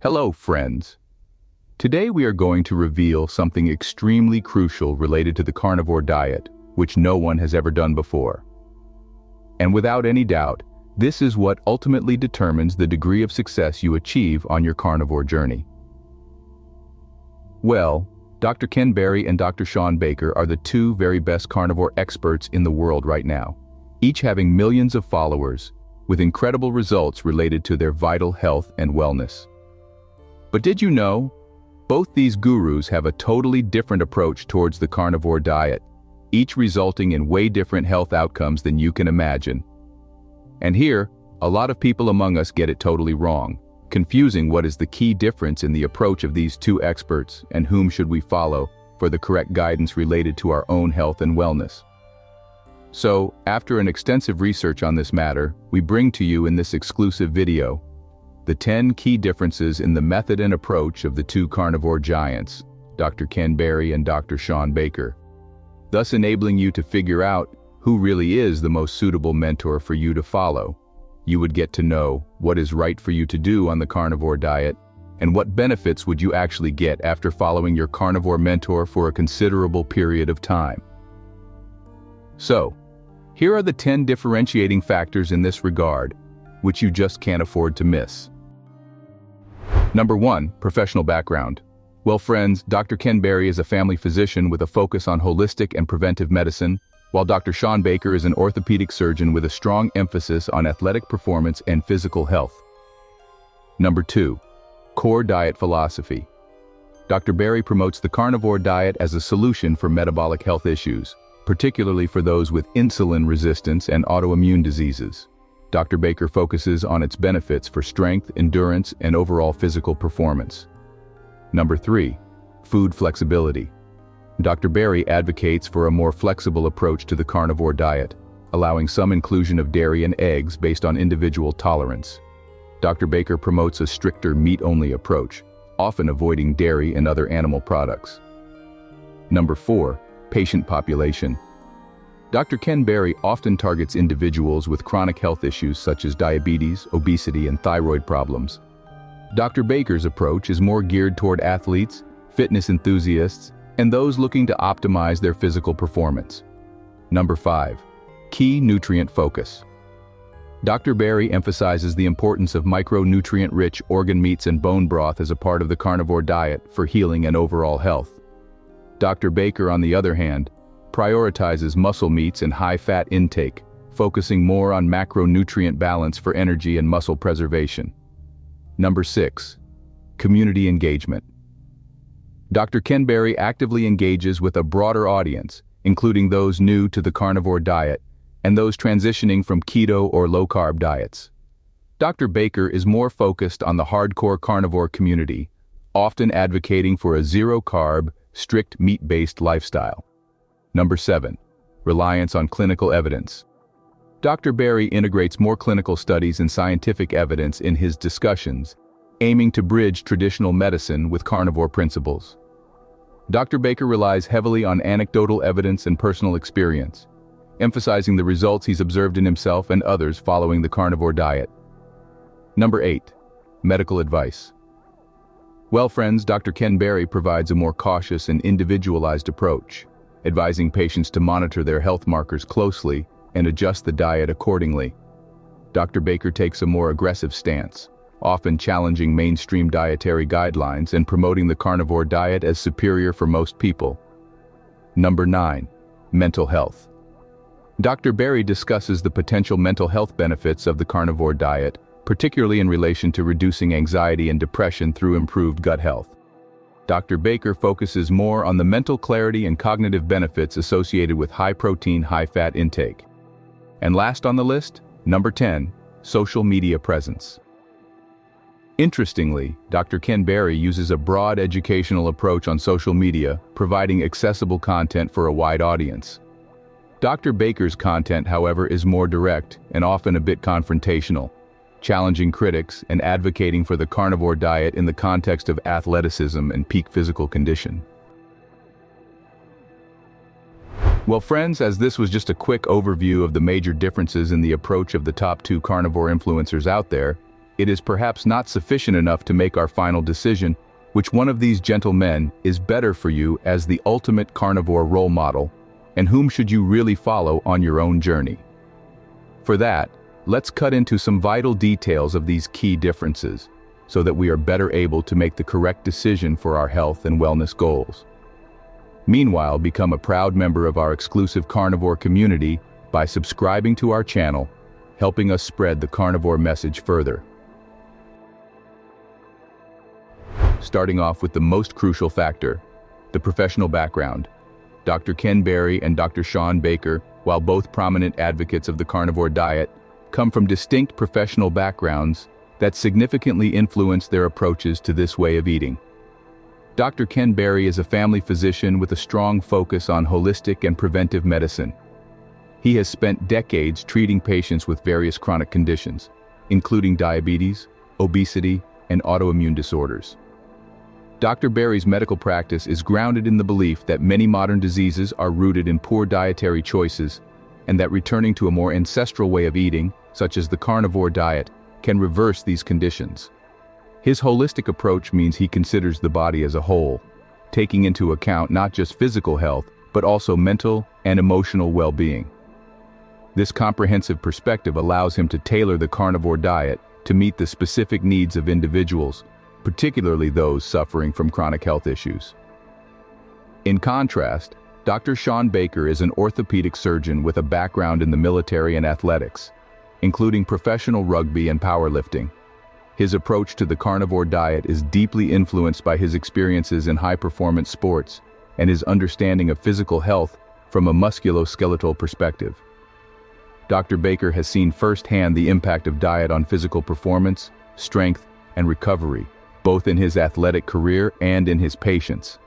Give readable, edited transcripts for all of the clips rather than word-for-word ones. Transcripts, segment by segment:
Hello, friends. Today we are going to reveal something extremely crucial related to the carnivore diet, which no one has ever done before. And without any doubt, this is what ultimately determines the degree of success you achieve on your carnivore journey. Well, Dr. Ken Berry and Dr. Shawn Baker are the two very best carnivore experts in the world right now, each having millions of followers, with incredible results related to their vital health and wellness. But did you know? Both these gurus have a totally different approach towards the carnivore diet, each resulting in way different health outcomes than you can imagine. And here, a lot of people among us get it totally wrong, confusing what is the key difference in the approach of these two experts and whom should we follow for the correct guidance related to our own health and wellness. So, after an extensive research on this matter, we bring to you in this exclusive video the 10 key differences in the method and approach of the two carnivore giants, Dr. Ken Berry and Dr. Shawn Baker, thus enabling you to figure out who really is the most suitable mentor for you to follow. You would get to know what is right for you to do on the carnivore diet and what benefits would you actually get after following your carnivore mentor for a considerable period of time. So, here are the 10 differentiating factors in this regard, which you just can't afford to miss. Number 1, professional background. Well, friends, Dr. Ken Berry is a family physician with a focus on holistic and preventive medicine, while Dr. Shawn Baker is an orthopedic surgeon with a strong emphasis on athletic performance and physical health. Number 2, core diet philosophy. Dr. Berry promotes the carnivore diet as a solution for metabolic health issues, particularly for those with insulin resistance and autoimmune diseases. Dr. Baker focuses on its benefits for strength, endurance, and overall physical performance. Number 3, food flexibility. Dr. Berry advocates for a more flexible approach to the carnivore diet, allowing some inclusion of dairy and eggs based on individual tolerance. Dr. Baker promotes a stricter meat-only approach, often avoiding dairy and other animal products. Number 4, patient population. Dr. Ken Berry often targets individuals with chronic health issues such as diabetes, obesity, and thyroid problems. Dr. Baker's approach is more geared toward athletes, fitness enthusiasts, and those looking to optimize their physical performance. Number 5, key nutrient focus. Dr. Berry emphasizes the importance of micronutrient-rich organ meats and bone broth as a part of the carnivore diet for healing and overall health. Dr. Baker, on the other hand, prioritizes muscle meats and high-fat intake, focusing more on macronutrient balance for energy and muscle preservation. Number 6, community engagement. Dr. Ken Berry actively engages with a broader audience, including those new to the carnivore diet and those transitioning from keto or low-carb diets. Dr. Baker is more focused on the hardcore carnivore community, often advocating for a zero-carb, strict meat-based lifestyle. Number 7, reliance on clinical evidence. Dr. Berry integrates more clinical studies and scientific evidence in his discussions, aiming to bridge traditional medicine with carnivore principles. Dr. Baker relies heavily on anecdotal evidence and personal experience, emphasizing the results he's observed in himself and others following the carnivore diet. Number 8, medical advice. Well, friends, Dr. Ken Berry provides a more cautious and individualized approach, advising patients to monitor their health markers closely and adjust the diet accordingly. Dr. Baker takes a more aggressive stance, often challenging mainstream dietary guidelines and promoting the carnivore diet as superior for most people. Number 9, mental health. Dr. Berry discusses the potential mental health benefits of the carnivore diet, particularly in relation to reducing anxiety and depression through improved gut health. Dr. Baker focuses more on the mental clarity and cognitive benefits associated with high-protein, high-fat intake. And last on the list, number 10, social media presence. Interestingly, Dr. Ken Berry uses a broad educational approach on social media, providing accessible content for a wide audience. Dr. Baker's content, however, is more direct and often a bit confrontational, challenging critics and advocating for the carnivore diet in the context of athleticism and peak physical condition. Well, friends, as this was just a quick overview of the major differences in the approach of the top two carnivore influencers out there, it is perhaps not sufficient enough to make our final decision which one of these gentlemen is better for you as the ultimate carnivore role model, and whom should you really follow on your own journey. For that, let's cut into some vital details of these key differences, so that we are better able to make the correct decision for our health and wellness goals. Meanwhile, become a proud member of our exclusive carnivore community by subscribing to our channel, helping us spread the carnivore message further. Starting off with the most crucial factor, the professional background. Dr. Ken Berry and Dr. Shawn Baker, while both prominent advocates of the carnivore diet, come from distinct professional backgrounds that significantly influence their approaches to this way of eating. Dr. Ken Berry is a family physician with a strong focus on holistic and preventive medicine. He has spent decades treating patients with various chronic conditions, including diabetes, obesity, and autoimmune disorders. Dr. Berry's medical practice is grounded in the belief that many modern diseases are rooted in poor dietary choices, and that returning to a more ancestral way of eating, such as the carnivore diet, can reverse these conditions. His holistic approach means he considers the body as a whole, taking into account not just physical health, but also mental and emotional well-being. This comprehensive perspective allows him to tailor the carnivore diet to meet the specific needs of individuals, particularly those suffering from chronic health issues. In contrast, Dr. Shawn Baker is an orthopedic surgeon with a background in the military and athletics, including professional rugby and powerlifting. His approach to the carnivore diet is deeply influenced by his experiences in high-performance sports and his understanding of physical health from a musculoskeletal perspective. Dr. Baker has seen firsthand the impact of diet on physical performance, strength, and recovery, both in his athletic career and in his patients.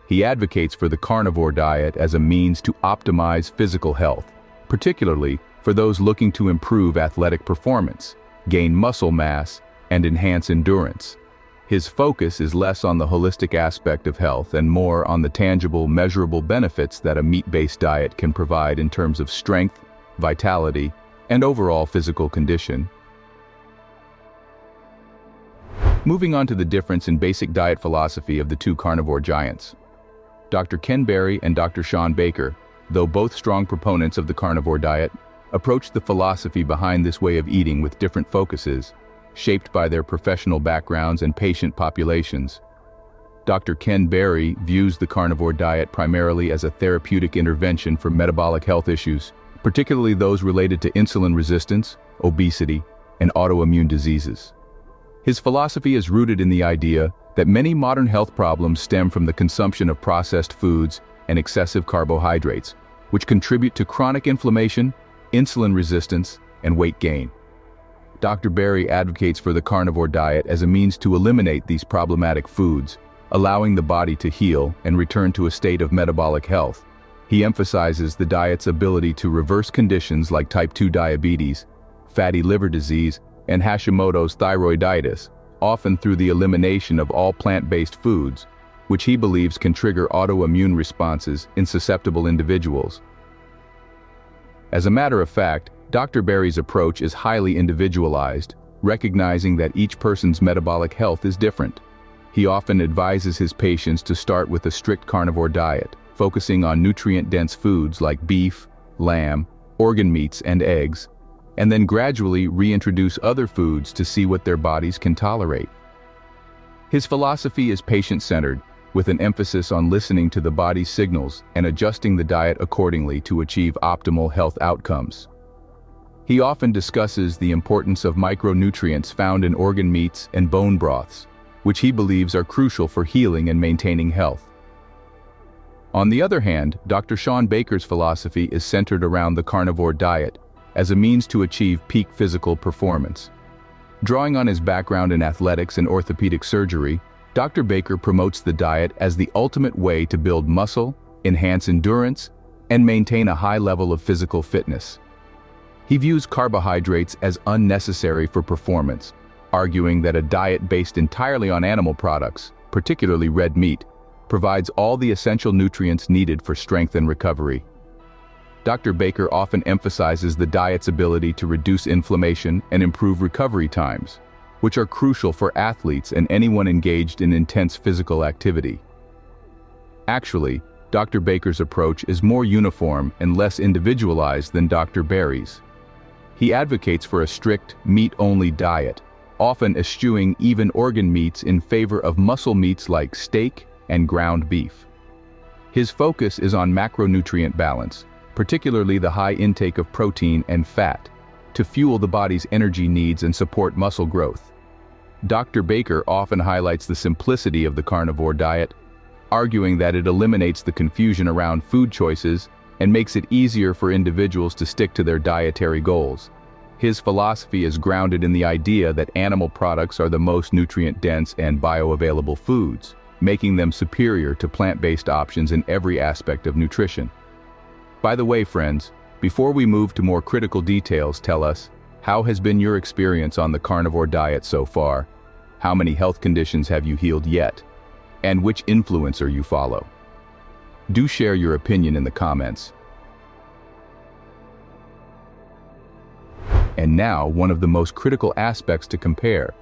He advocates for the carnivore diet as a means to optimize physical health, particularly for those looking to improve athletic performance, gain muscle mass, and enhance endurance. His focus is less on the holistic aspect of health and more on the tangible, measurable benefits that a meat-based diet can provide in terms of strength, vitality, and overall physical condition. Moving on to the difference in basic diet philosophy of the two carnivore giants. Dr. Ken Berry and Dr. Shawn Baker, though both strong proponents of the carnivore diet, approach the philosophy behind this way of eating with different focuses, shaped by their professional backgrounds and patient populations. Dr. Ken Berry views the carnivore diet primarily as a therapeutic intervention for metabolic health issues, particularly those related to insulin resistance, obesity, and autoimmune diseases. His philosophy is rooted in the idea that many modern health problems stem from the consumption of processed foods and excessive carbohydrates, which contribute to chronic inflammation, insulin resistance, and weight gain. Dr. Berry advocates for the carnivore diet as a means to eliminate these problematic foods, allowing the body to heal and return to a state of metabolic health. He emphasizes the diet's ability to reverse conditions like type 2 diabetes, fatty liver disease, and Hashimoto's thyroiditis, often through the elimination of all plant-based foods, which he believes can trigger autoimmune responses in susceptible individuals. As a matter of fact, Dr. Berry's approach is highly individualized, recognizing that each person's metabolic health is different. He often advises his patients to start with a strict carnivore diet, focusing on nutrient-dense foods like beef, lamb, organ meats, and eggs, and then gradually reintroduce other foods to see what their bodies can tolerate. His philosophy is patient-centered, with an emphasis on listening to the body's signals and adjusting the diet accordingly to achieve optimal health outcomes. He often discusses the importance of micronutrients found in organ meats and bone broths, which he believes are crucial for healing and maintaining health. On the other hand, Dr. Shawn Baker's philosophy is centered around the carnivore diet as a means to achieve peak physical performance. Drawing on his background in athletics and orthopedic surgery, Dr. Baker promotes the diet as the ultimate way to build muscle, enhance endurance, and maintain a high level of physical fitness. He views carbohydrates as unnecessary for performance, arguing that a diet based entirely on animal products, particularly red meat, provides all the essential nutrients needed for strength and recovery. Dr. Baker often emphasizes the diet's ability to reduce inflammation and improve recovery times, which are crucial for athletes and anyone engaged in intense physical activity. Actually, Dr. Baker's approach is more uniform and less individualized than Dr. Berry's. He advocates for a strict, meat-only diet, often eschewing even organ meats in favor of muscle meats like steak and ground beef. His focus is on macronutrient balance, particularly the high intake of protein and fat, to fuel the body's energy needs and support muscle growth. Dr. Baker often highlights the simplicity of the carnivore diet, arguing that it eliminates the confusion around food choices and makes it easier for individuals to stick to their dietary goals. His philosophy is grounded in the idea that animal products are the most nutrient-dense and bioavailable foods, making them superior to plant-based options in every aspect of nutrition. By the way, friends, before we move to more critical details, tell us, how has been your experience on the carnivore diet so far? How many health conditions have you healed yet? And which influencer you follow? Do share your opinion in the comments. And now, one of the most critical aspects to compare,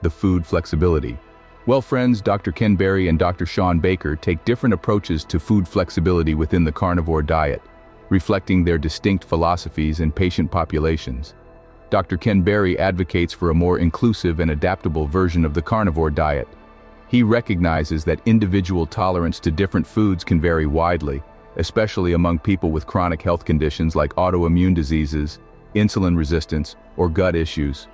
the food flexibility. Well, friends, Dr. Ken Berry and Dr. Shawn Baker take different approaches to food flexibility within the carnivore diet, reflecting their distinct philosophies and patient populations. Dr. Ken Berry advocates for a more inclusive and adaptable version of the carnivore diet. He recognizes that individual tolerance to different foods can vary widely, especially among people with chronic health conditions like autoimmune diseases, insulin resistance, or gut issues.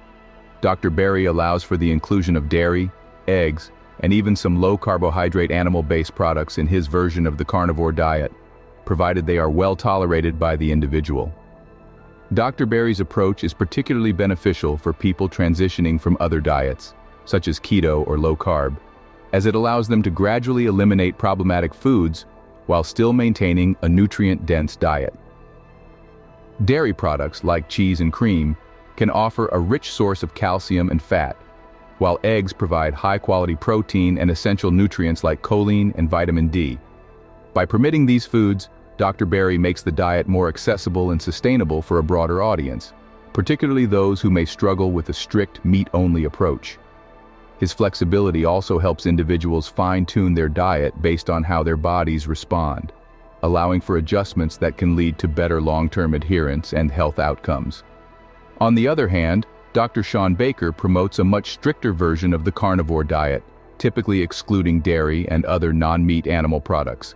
Dr. Berry allows for the inclusion of dairy, eggs, and even some low-carbohydrate animal-based products in his version of the carnivore diet, provided they are well tolerated by the individual. Dr. Berry's approach is particularly beneficial for people transitioning from other diets, such as keto or low-carb, as it allows them to gradually eliminate problematic foods while still maintaining a nutrient-dense diet. Dairy products like cheese and cream can offer a rich source of calcium and fat, while eggs provide high-quality protein and essential nutrients like choline and vitamin D. By permitting these foods, Dr. Berry makes the diet more accessible and sustainable for a broader audience, particularly those who may struggle with a strict meat-only approach. His flexibility also helps individuals fine-tune their diet based on how their bodies respond, allowing for adjustments that can lead to better long-term adherence and health outcomes. On the other hand, Dr. Shawn Baker promotes a much stricter version of the carnivore diet, typically excluding dairy and other non-meat animal products.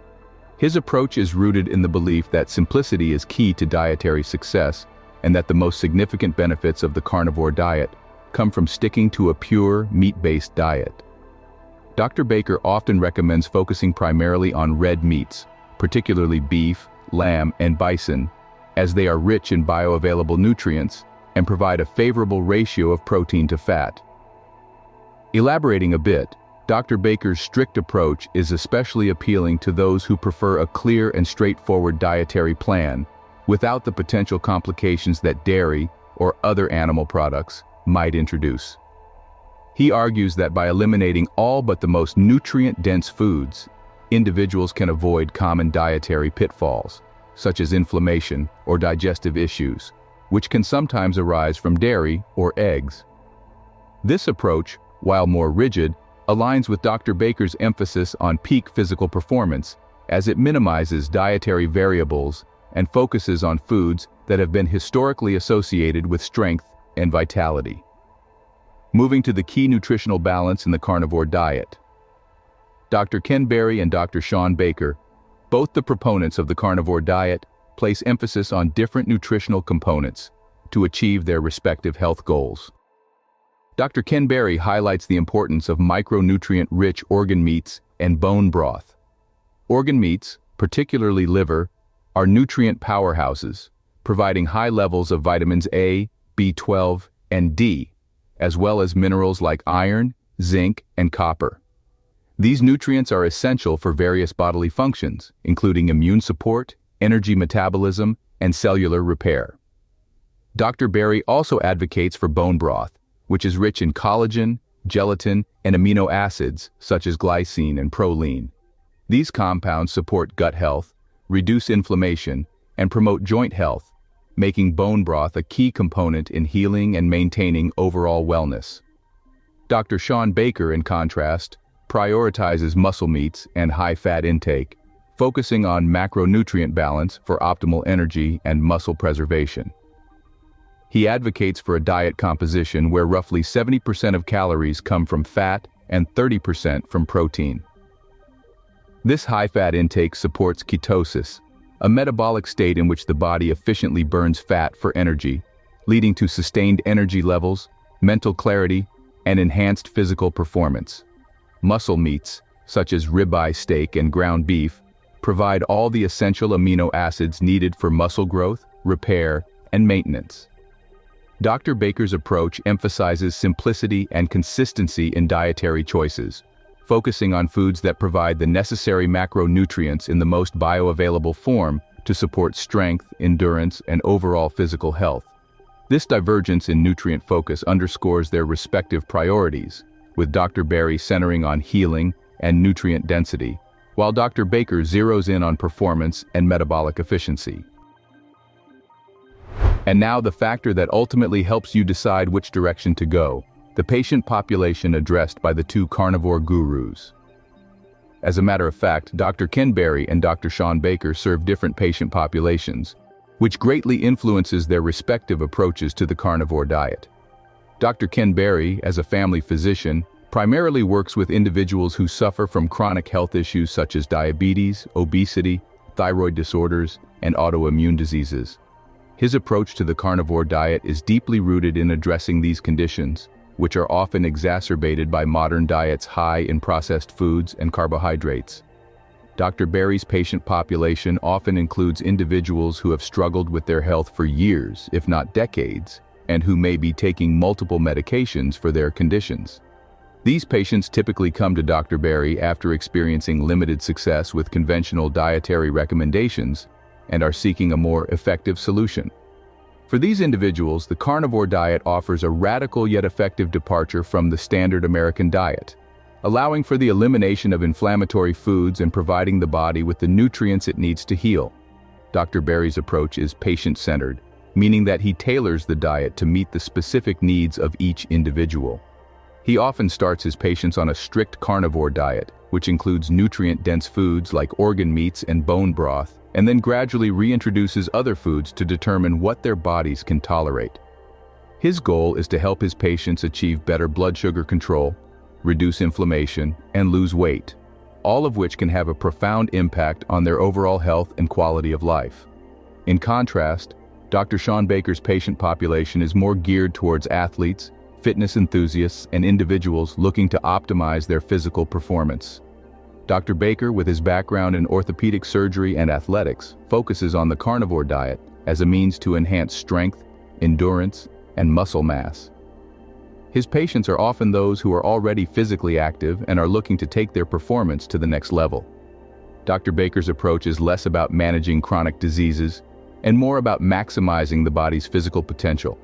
His approach is rooted in the belief that simplicity is key to dietary success and that the most significant benefits of the carnivore diet come from sticking to a pure, meat-based diet. Dr. Baker often recommends focusing primarily on red meats, particularly beef, lamb, and bison, as they are rich in bioavailable nutrients and provide a favorable ratio of protein to fat. Elaborating a bit, Dr. Baker's strict approach is especially appealing to those who prefer a clear and straightforward dietary plan, without the potential complications that dairy or other animal products might introduce. He argues that by eliminating all but the most nutrient-dense foods, individuals can avoid common dietary pitfalls, such as inflammation or digestive issues, which can sometimes arise from dairy or eggs. This approach, while more rigid, aligns with Dr. Baker's emphasis on peak physical performance, as it minimizes dietary variables and focuses on foods that have been historically associated with strength and vitality. Moving to the key nutritional balance in the carnivore diet. Dr. Ken Berry and Dr. Shawn Baker, both the proponents of the carnivore diet, place emphasis on different nutritional components to achieve their respective health goals. Dr. Ken Berry highlights the importance of micronutrient-rich organ meats and bone broth. Organ meats, particularly liver, are nutrient powerhouses, providing high levels of vitamins A, B12, and D, as well as minerals like iron, zinc, and copper. These nutrients are essential for various bodily functions, including immune support, energy metabolism, and cellular repair. Dr. Berry also advocates for bone broth, which is rich in collagen, gelatin, and amino acids such as glycine and proline. These compounds support gut health, reduce inflammation, and promote joint health, making bone broth a key component in healing and maintaining overall wellness. Dr. Shawn Baker, in contrast, prioritizes muscle meats and high-fat intake, focusing on macronutrient balance for optimal energy and muscle preservation. He advocates for a diet composition where roughly 70% of calories come from fat and 30% from protein. This high-fat intake supports ketosis, a metabolic state in which the body efficiently burns fat for energy, leading to sustained energy levels, mental clarity, and enhanced physical performance. Muscle meats, such as ribeye steak and ground beef, provide all the essential amino acids needed for muscle growth, repair, and maintenance. Dr. Baker's approach emphasizes simplicity and consistency in dietary choices, focusing on foods that provide the necessary macronutrients in the most bioavailable form to support strength, endurance, and overall physical health. This divergence in nutrient focus underscores their respective priorities, with Dr. Berry centering on healing and nutrient density, while Dr. Baker zeroes in on performance and metabolic efficiency. And now the factor that ultimately helps you decide which direction to go: the patient population addressed by the two carnivore gurus. As a matter of fact, Dr. Ken Berry and Dr. Shawn Baker serve different patient populations, which greatly influences their respective approaches to the carnivore diet. Dr. Ken Berry, as a family physician, primarily works with individuals who suffer from chronic health issues such as diabetes, obesity, thyroid disorders, and autoimmune diseases. His approach to the carnivore diet is deeply rooted in addressing these conditions, which are often exacerbated by modern diets high in processed foods and carbohydrates. Dr. Berry's patient population often includes individuals who have struggled with their health for years, if not decades, and who may be taking multiple medications for their conditions. These patients typically come to Dr. Berry after experiencing limited success with conventional dietary recommendations and are seeking a more effective solution. For these individuals, the carnivore diet offers a radical yet effective departure from the standard American diet, allowing for the elimination of inflammatory foods and providing the body with the nutrients it needs to heal. Dr. Berry's approach is patient-centered, meaning that he tailors the diet to meet the specific needs of each individual. He often starts his patients on a strict carnivore diet, which includes nutrient-dense foods like organ meats and bone broth, and then gradually reintroduces other foods to determine what their bodies can tolerate. His goal is to help his patients achieve better blood sugar control, reduce inflammation, and lose weight, all of which can have a profound impact on their overall health and quality of life. In contrast, Dr. Shawn Baker's patient population is more geared towards athletes, fitness enthusiasts, and individuals looking to optimize their physical performance. Dr. Baker, with his background in orthopedic surgery and athletics, focuses on the carnivore diet as a means to enhance strength, endurance, and muscle mass. His patients are often those who are already physically active and are looking to take their performance to the next level. Dr. Baker's approach is less about managing chronic diseases and more about maximizing the body's physical potential.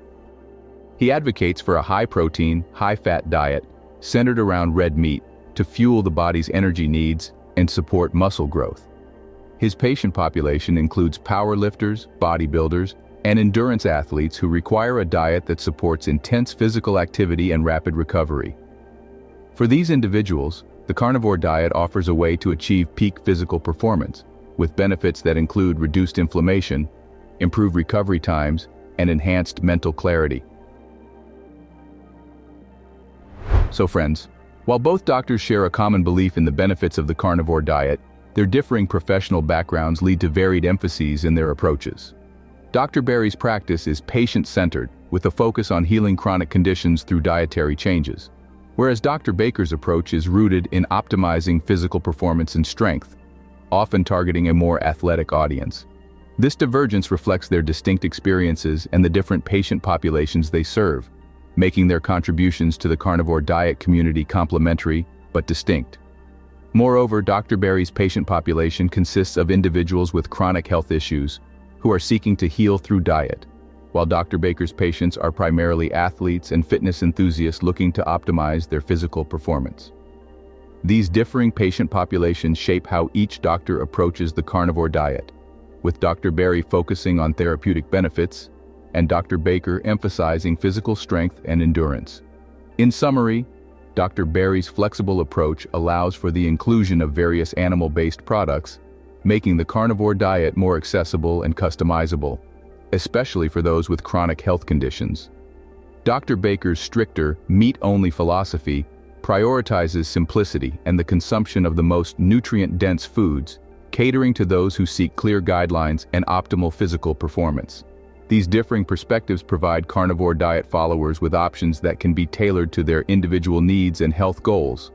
He advocates for a high-protein, high-fat diet centered around red meat to fuel the body's energy needs and support muscle growth. His patient population includes powerlifters, bodybuilders, and endurance athletes who require a diet that supports intense physical activity and rapid recovery. For these individuals, the carnivore diet offers a way to achieve peak physical performance, with benefits that include reduced inflammation, improved recovery times, and enhanced mental clarity. So friends, while both doctors share a common belief in the benefits of the carnivore diet, their differing professional backgrounds lead to varied emphases in their approaches. Dr. Berry's practice is patient-centered, with a focus on healing chronic conditions through dietary changes, whereas Dr. Baker's approach is rooted in optimizing physical performance and strength, often targeting a more athletic audience. This divergence reflects their distinct experiences and the different patient populations they serve, making their contributions to the carnivore diet community complementary but distinct. Moreover, Dr. Berry's patient population consists of individuals with chronic health issues who are seeking to heal through diet, while Dr. Baker's patients are primarily athletes and fitness enthusiasts looking to optimize their physical performance. These differing patient populations shape how each doctor approaches the carnivore diet, with Dr. Berry focusing on therapeutic benefits and Dr. Baker emphasizing physical strength and endurance. In summary, Dr. Baker's flexible approach allows for the inclusion of various animal-based products, making the carnivore diet more accessible and customizable, especially for those with chronic health conditions. Dr. Baker's stricter, meat-only philosophy prioritizes simplicity and the consumption of the most nutrient-dense foods, catering to those who seek clear guidelines and optimal physical performance. These differing perspectives provide carnivore diet followers with options that can be tailored to their individual needs and health goals.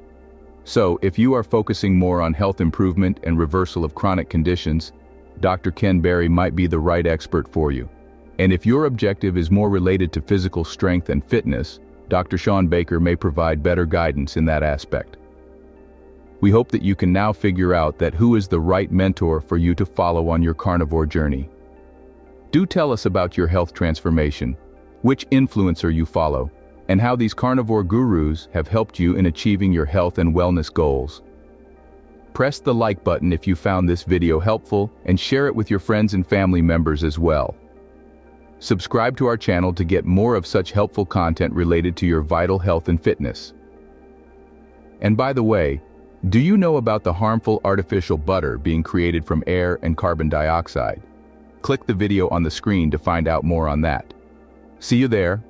So, if you are focusing more on health improvement and reversal of chronic conditions, Dr. Ken Berry might be the right expert for you. And if your objective is more related to physical strength and fitness, Dr. Shawn Baker may provide better guidance in that aspect. We hope that you can now figure out that who is the right mentor for you to follow on your carnivore journey. Do tell us about your health transformation, which influencer you follow, and how these carnivore gurus have helped you in achieving your health and wellness goals. Press the like button if you found this video helpful and share it with your friends and family members as well. Subscribe to our channel to get more of such helpful content related to your vital health and fitness. And by the way, do you know about the harmful artificial butter being created from air and carbon dioxide? Click the video on the screen to find out more on that. See you there.